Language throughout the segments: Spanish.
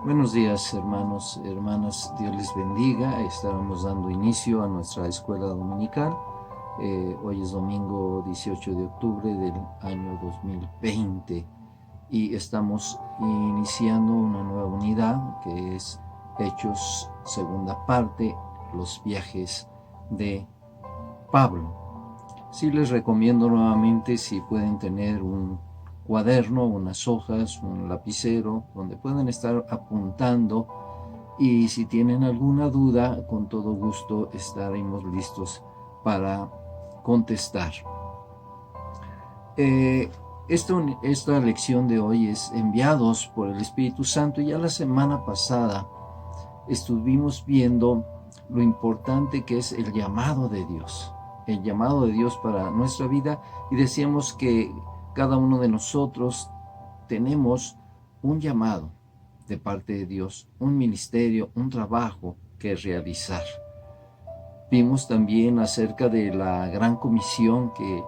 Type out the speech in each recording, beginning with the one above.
Buenos días, hermanos, hermanas, Dios les bendiga. Estábamos dando inicio a nuestra escuela dominical. Hoy es domingo 18 de octubre del año 2020 y estamos iniciando una nueva unidad que es Hechos, segunda parte, los viajes de Pablo. Sí les recomiendo nuevamente, si pueden tener un cuaderno, unas hojas, un lapicero, donde puedan estar apuntando, y si tienen alguna duda, con todo gusto estaremos listos para contestar. Esta lección de hoy es enviados por el Espíritu Santo. Ya la semana pasada estuvimos viendo lo importante que es el llamado de Dios para nuestra vida, y decíamos que cada uno de nosotros tenemos un llamado de parte de Dios, un ministerio, un trabajo que realizar. Vimos también acerca de la gran comisión que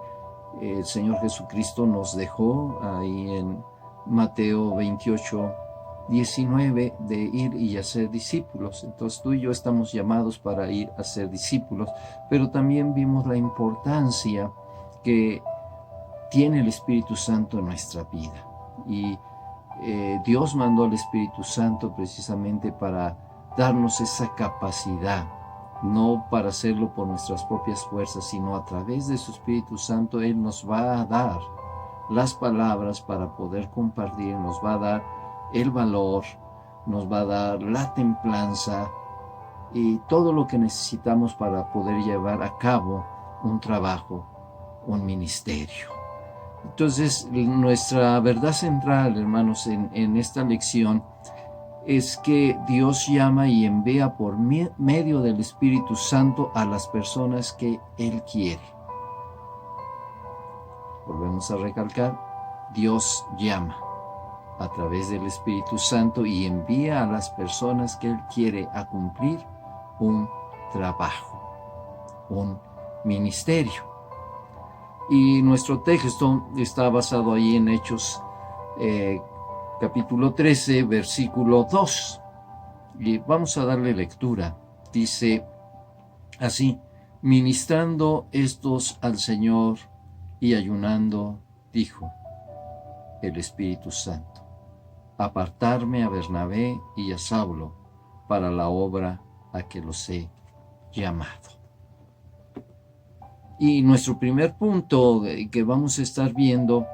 el Señor Jesucristo nos dejó ahí en Mateo 28:19, de ir y hacer discípulos. Entonces tú y yo estamos llamados para ir a ser discípulos, pero también vimos la importancia que tiene el Espíritu Santo en nuestra vida. Y Dios mandó al Espíritu Santo precisamente para darnos esa capacidad, no para hacerlo por nuestras propias fuerzas, sino a través de su Espíritu Santo. Él nos va a dar las palabras para poder compartir, nos va a dar el valor, nos va a dar la templanza y todo lo que necesitamos para poder llevar a cabo un trabajo, un ministerio. Entonces, nuestra verdad central, hermanos, en esta lección es que Dios llama y envía por medio del Espíritu Santo a las personas que Él quiere. Volvemos a recalcar, Dios llama a través del Espíritu Santo y envía a las personas que Él quiere a cumplir un trabajo, un ministerio. Y nuestro texto está basado ahí en Hechos capítulo 13, versículo 2. Y vamos a darle lectura. Dice así: ministrando estos al Señor y ayunando, dijo el Espíritu Santo: apartarme a Bernabé y a Saulo para la obra a que los he llamado. Y nuestro primer punto que vamos a estar viendo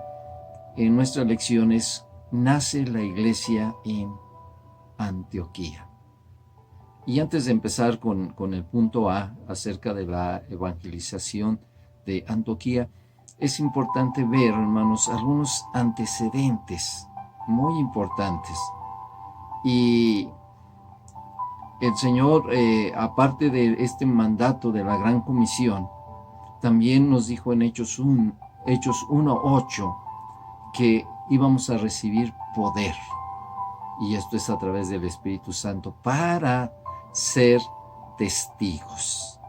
en nuestra lección es: nace la iglesia en Antioquía. Y antes de empezar con el punto A acerca de la evangelización de Antioquía, es importante ver, hermanos, algunos antecedentes muy importantes. Y el Señor, aparte de este mandato de la gran comisión, también nos dijo en Hechos 1:8 que íbamos a recibir poder, y esto es a través del Espíritu Santo, para ser testigos.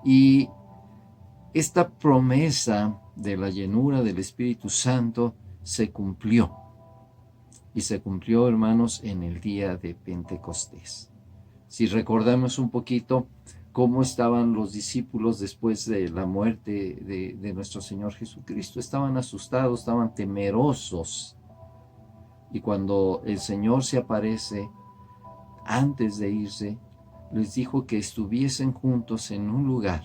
Y esta promesa de la llenura del Espíritu Santo se cumplió, y se cumplió, hermanos, en el día de Pentecostés. Si recordamos un poquito cómo estaban los discípulos después de la muerte de nuestro Señor Jesucristo, estaban asustados, estaban temerosos. Y cuando el Señor se aparece, antes de irse, les dijo que estuviesen juntos en un lugar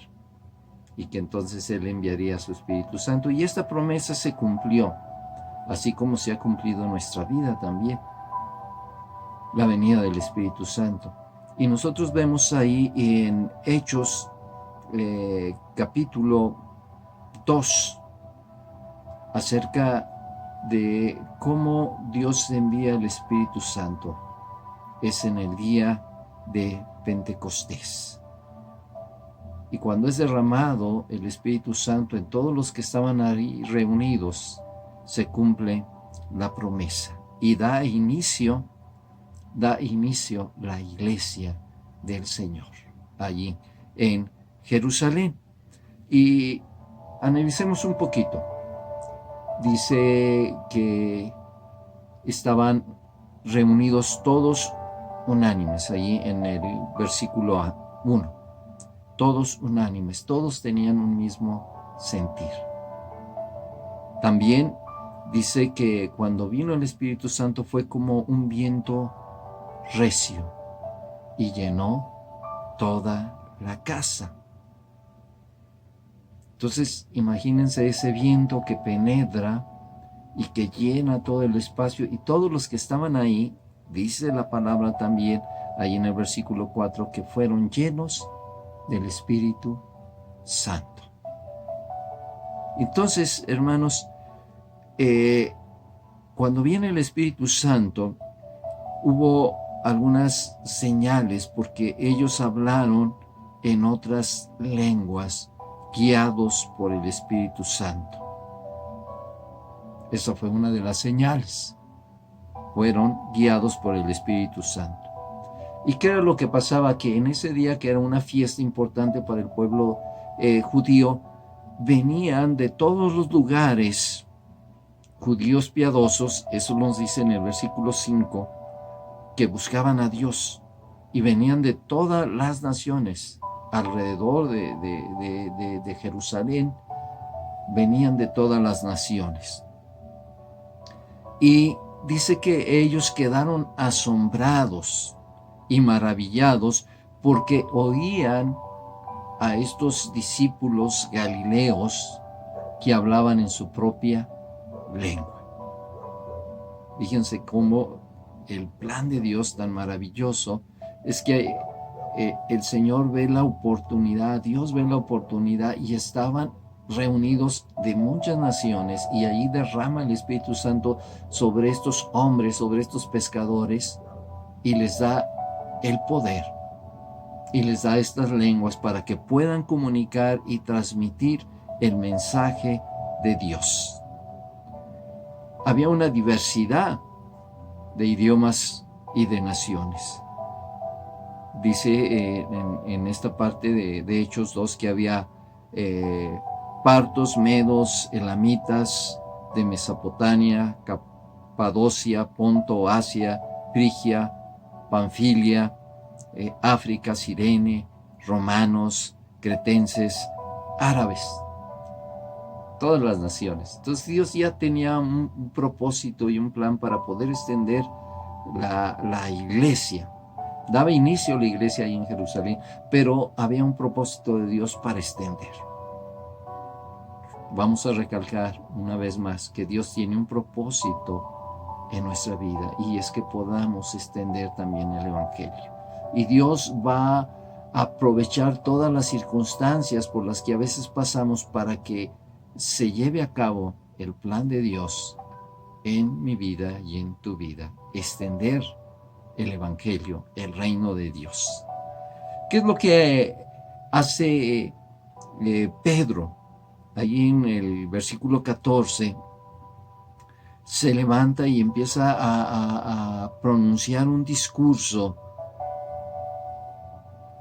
y que entonces Él enviaría a su Espíritu Santo. Y esta promesa se cumplió, así como se ha cumplido en nuestra vida también, la venida del Espíritu Santo. Y nosotros vemos ahí en Hechos capítulo 2 acerca de cómo Dios envía el Espíritu Santo. Es en el día de Pentecostés. Y cuando es derramado el Espíritu Santo en todos los que estaban ahí reunidos, se cumple la promesa y da inicio la iglesia del Señor allí en Jerusalén. Y analicemos un poquito. Dice que estaban reunidos todos unánimes, ahí en el versículo 1. Todos unánimes, todos tenían un mismo sentir. También dice que cuando vino el Espíritu Santo fue como un viento recio y llenó toda la casa. Entonces, imagínense ese viento que penetra y que llena todo el espacio, y todos los que estaban ahí, dice la palabra también, ahí en el versículo 4, que fueron llenos del Espíritu Santo. Entonces, hermanos, cuando viene el Espíritu Santo, hubo algunas señales porque ellos hablaron en otras lenguas guiados por el Espíritu Santo. Esa fue una de las señales. Fueron guiados por el Espíritu Santo. ¿Y qué era lo que pasaba? Que en ese día, que era una fiesta importante para el pueblo judío, venían de todos los lugares judíos piadosos, eso nos dice en el versículo 5, que buscaban a Dios, y venían de todas las naciones alrededor de Jerusalén, venían de todas las naciones. Y dice que ellos quedaron asombrados y maravillados porque oían a estos discípulos galileos que hablaban en su propia lengua. Fíjense cómo el plan de Dios tan maravilloso es que el Señor ve la oportunidad, Dios ve la oportunidad, y estaban reunidos de muchas naciones, y allí derrama el Espíritu Santo sobre estos hombres, sobre estos pescadores, y les da el poder, y les da estas lenguas para que puedan comunicar y transmitir el mensaje de Dios. Había una diversidad de idiomas y de naciones. Dice en esta parte de Hechos 2 que había partos, medos, elamitas de Mesopotamia, Capadocia, Ponto, Asia, Frigia, Panfilia, África, Cirene, romanos, cretenses, árabes, todas las naciones. Entonces Dios ya tenía un propósito y un plan para poder extender la iglesia. Daba inicio a la iglesia ahí en Jerusalén, pero había un propósito de Dios para extender. Vamos a recalcar una vez más que Dios tiene un propósito en nuestra vida, y es que podamos extender también el Evangelio. Y Dios va a aprovechar todas las circunstancias por las que a veces pasamos para que se lleve a cabo el plan de Dios en mi vida y en tu vida. Extender el Evangelio, el reino de Dios. ¿Qué es lo que hace Pedro? Allí en el versículo 14 se levanta y empieza a pronunciar un discurso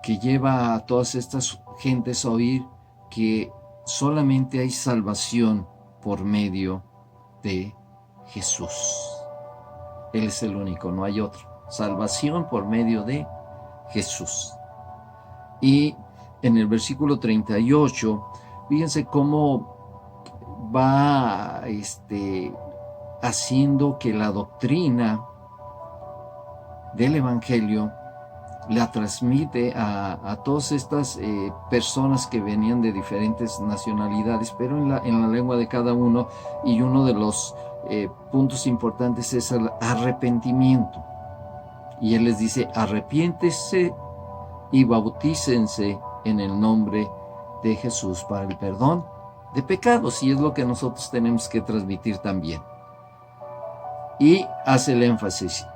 que lleva a todas estas gentes a oír que solamente hay salvación por medio de Jesús. Él es el único, no hay otro. Salvación por medio de Jesús. Y en el versículo 38, fíjense cómo va haciendo que la doctrina del Evangelio la transmite a todas estas personas que venían de diferentes nacionalidades, pero en la lengua de cada uno. Y uno de los puntos importantes es el arrepentimiento. Y Él les dice: arrepiéntese y bautícense en el nombre de Jesús para el perdón de pecados. Y es lo que nosotros tenemos que transmitir también. Y hace el énfasis: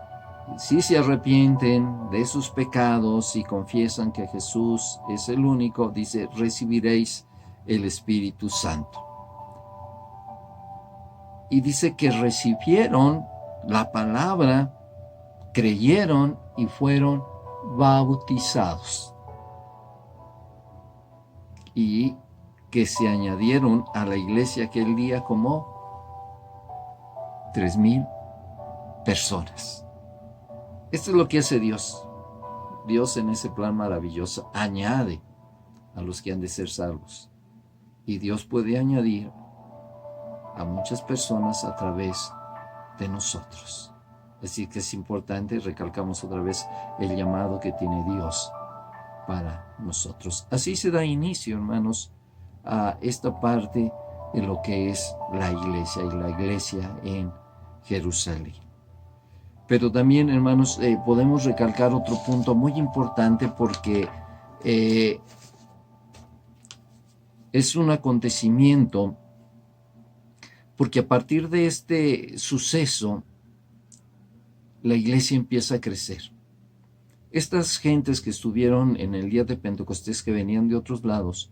si se arrepienten de sus pecados y confiesan que Jesús es el único, dice, recibiréis el Espíritu Santo. Y dice que recibieron la palabra, creyeron y fueron bautizados. Y que se añadieron a la iglesia aquel día como 3,000 personas. Esto es lo que hace Dios. Dios en ese plan maravilloso añade a los que han de ser salvos. Y Dios puede añadir a muchas personas a través de nosotros. Así que es importante, recalcamos otra vez, el llamado que tiene Dios para nosotros. Así se da inicio, hermanos, a esta parte de lo que es la iglesia y la iglesia en Jerusalén. Pero también, hermanos, podemos recalcar otro punto muy importante porque es un acontecimiento, porque a partir de este suceso, la iglesia empieza a crecer. Estas gentes que estuvieron en el día de Pentecostés, que venían de otros lados,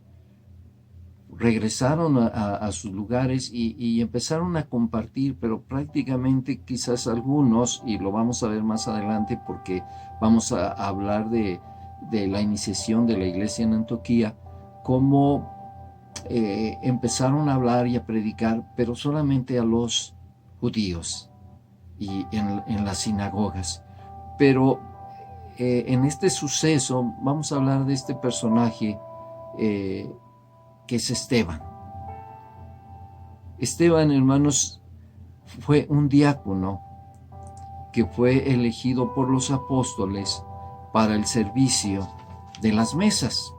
regresaron a sus lugares y empezaron a compartir, pero prácticamente quizás algunos, y lo vamos a ver más adelante porque vamos a hablar de la iniciación de la iglesia en Antioquía, cómo empezaron a hablar y a predicar, pero solamente a los judíos y en las sinagogas. Pero en este suceso vamos a hablar de este personaje que es Esteban. Esteban, hermanos, fue un diácono que fue elegido por los apóstoles para el servicio de las mesas.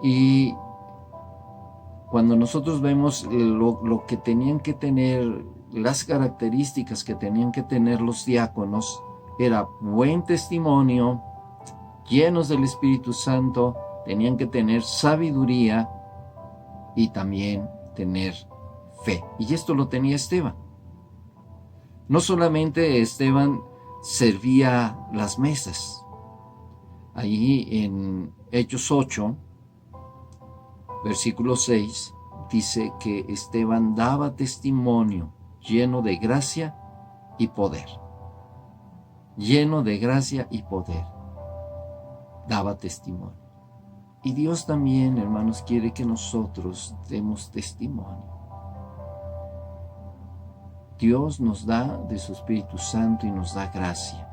Y cuando nosotros vemos lo que tenían que tener, las características que tenían que tener los diáconos, era buen testimonio, llenos del Espíritu Santo, tenían que tener sabiduría y también tener fe. Y esto lo tenía Esteban. No solamente Esteban servía las mesas. Ahí en Hechos 8, versículo 6, dice que Esteban daba testimonio lleno de gracia y poder. Lleno de gracia y poder. Daba testimonio. Y Dios también, hermanos, quiere que nosotros demos testimonio. Dios nos da de su Espíritu Santo y nos da gracia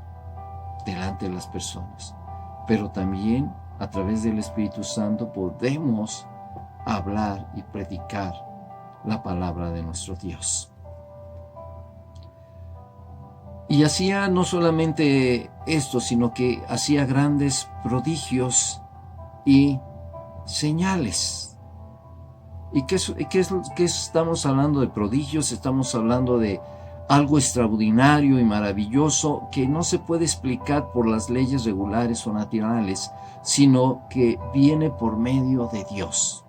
delante de las personas. Pero también a través del Espíritu Santo podemos hablar y predicar la palabra de nuestro Dios. Y hacía no solamente esto, sino que hacía grandes prodigios y señales. ¿Y qué estamos hablando de prodigios? Estamos hablando de algo extraordinario y maravilloso que no se puede explicar por las leyes regulares o naturales, sino que viene por medio de Dios.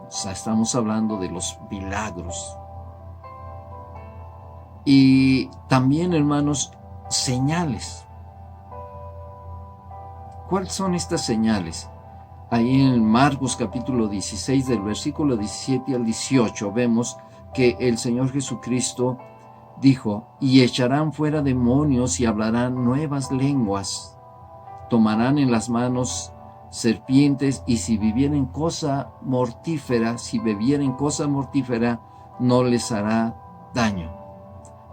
O sea, estamos hablando de los milagros. Y también, hermanos, señales. ¿Cuáles son estas señales? Ahí en Marcos capítulo 16, del versículo 17 al 18, vemos que el Señor Jesucristo dijo: y echarán fuera demonios y hablarán nuevas lenguas, tomarán en las manos serpientes, y si bebieren cosa mortífera, no les hará daño.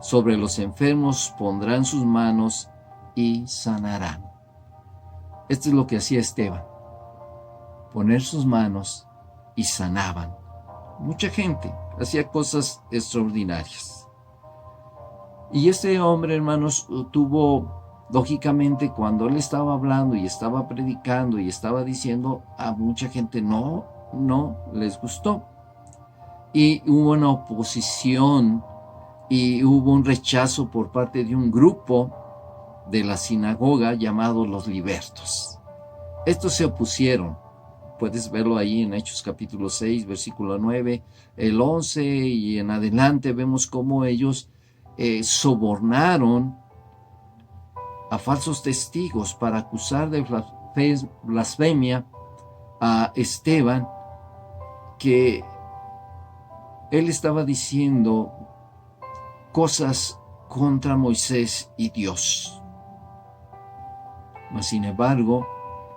Sobre los enfermos pondrán sus manos y sanarán. Esto es lo que hacía Esteban. Poner sus manos y sanaban. Mucha gente hacía cosas extraordinarias. Y este hombre, hermanos, tuvo, lógicamente, cuando él estaba hablando y estaba predicando y estaba diciendo, a mucha gente no les gustó. Y hubo una oposición y hubo un rechazo por parte de un grupo de la sinagoga llamados los libertos. Estos se opusieron. Puedes verlo ahí en Hechos capítulo 6, versículo 9, el 11 y en adelante vemos cómo ellos sobornaron a falsos testigos para acusar de blasfemia a Esteban, que él estaba diciendo cosas contra Moisés y Dios. Mas sin embargo,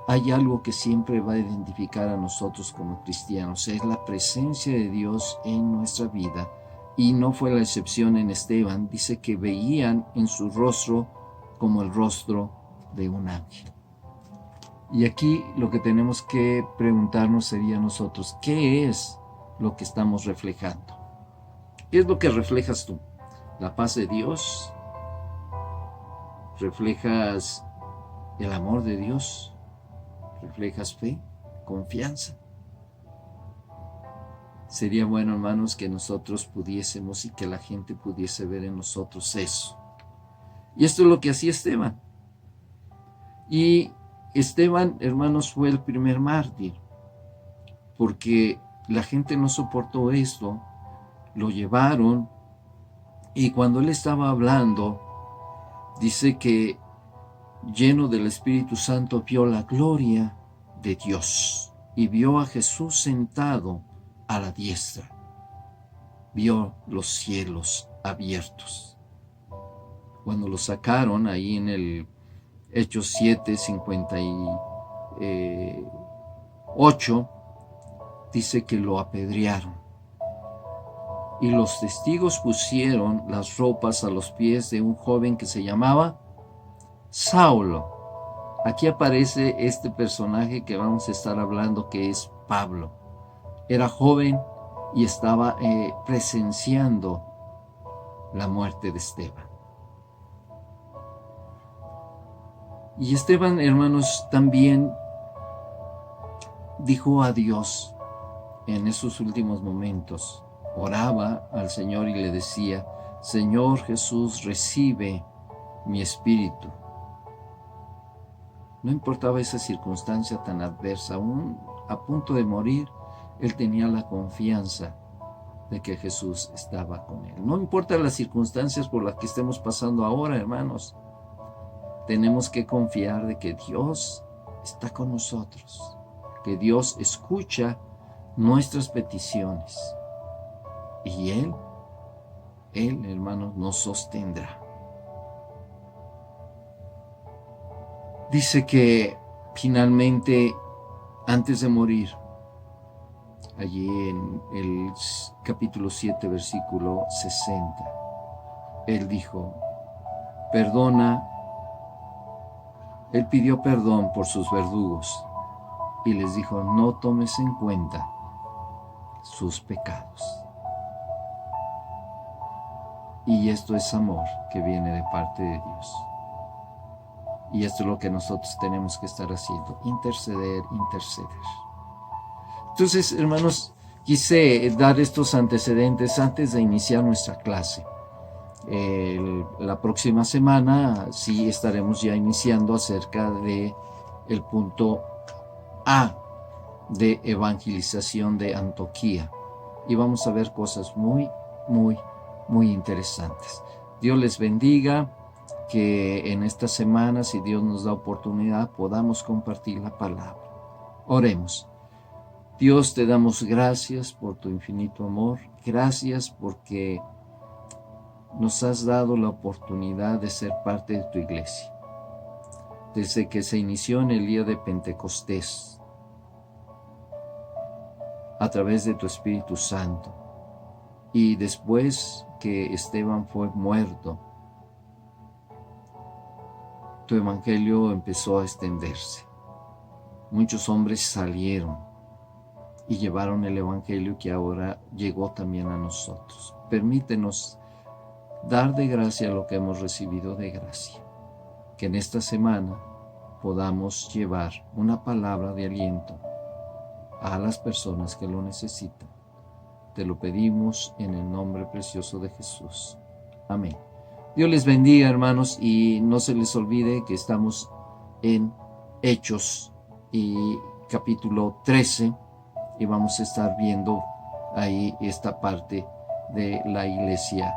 hay algo que siempre va a identificar a nosotros como cristianos, es la presencia de Dios en nuestra vida. Y no fue la excepción en Esteban. Dice que veían en su rostro como el rostro de un ángel. Y aquí lo que tenemos que preguntarnos sería nosotros, ¿qué es lo que estamos reflejando? ¿Qué es lo que reflejas tú? ¿La paz de Dios? ¿Reflejas el amor de Dios? ¿Reflejas fe? ¿Confianza? Sería bueno, hermanos, que nosotros pudiésemos y que la gente pudiese ver en nosotros eso. Y esto es lo que hacía Esteban. Y Esteban, hermanos, fue el primer mártir, porque la gente no soportó esto, lo llevaron, y cuando él estaba hablando, dice que lleno del Espíritu Santo vio la gloria de Dios y vio a Jesús sentado a la diestra. Vio los cielos abiertos. Cuando lo sacaron ahí en el Hechos 7, 58, dice que lo apedrearon. Y los testigos pusieron las ropas a los pies de un joven que se llamaba Saulo. Aquí aparece este personaje que vamos a estar hablando, que es Pablo. Era joven y estaba presenciando la muerte de Esteban. Y Esteban, hermanos, también dijo a Dios en esos últimos momentos. Oraba al Señor y le decía: Señor Jesús, recibe mi espíritu. No importaba esa circunstancia tan adversa, aún a punto de morir, él tenía la confianza de que Jesús estaba con él. No importa las circunstancias por las que estemos pasando ahora, hermanos, tenemos que confiar de que Dios está con nosotros, que Dios escucha nuestras peticiones y Él, hermanos, nos sostendrá. Dice que finalmente, antes de morir, allí en el capítulo 7, versículo 60, Él dijo, Él pidió perdón por sus verdugos y les dijo, no tomes en cuenta sus pecados. Y esto es amor que viene de parte de Dios. Y esto es lo que nosotros tenemos que estar haciendo, interceder. Entonces, hermanos, quise dar estos antecedentes antes de iniciar nuestra clase. La próxima semana sí estaremos ya iniciando acerca de el punto A de evangelización de Antioquía. Y vamos a ver cosas muy interesantes. Dios les bendiga. Que en esta semana, si Dios nos da oportunidad, podamos compartir la palabra. Oremos. Dios, te damos gracias por tu infinito amor. Gracias porque nos has dado la oportunidad de ser parte de tu iglesia. Desde que se inició en el día de Pentecostés, a través de tu Espíritu Santo, y después que Esteban fue muerto, tu evangelio empezó a extenderse. Muchos hombres salieron y llevaron el evangelio que ahora llegó también a nosotros. Permítenos dar de gracia lo que hemos recibido de gracia. Que en esta semana podamos llevar una palabra de aliento a las personas que lo necesitan. Te lo pedimos en el nombre precioso de Jesús. Amén. Dios les bendiga, hermanos, y no se les olvide que estamos en Hechos y capítulo 13 y vamos a estar viendo ahí esta parte de la iglesia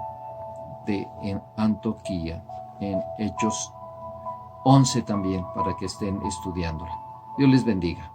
en Antioquía, en Hechos 11 también, para que estén estudiándola. Dios les bendiga.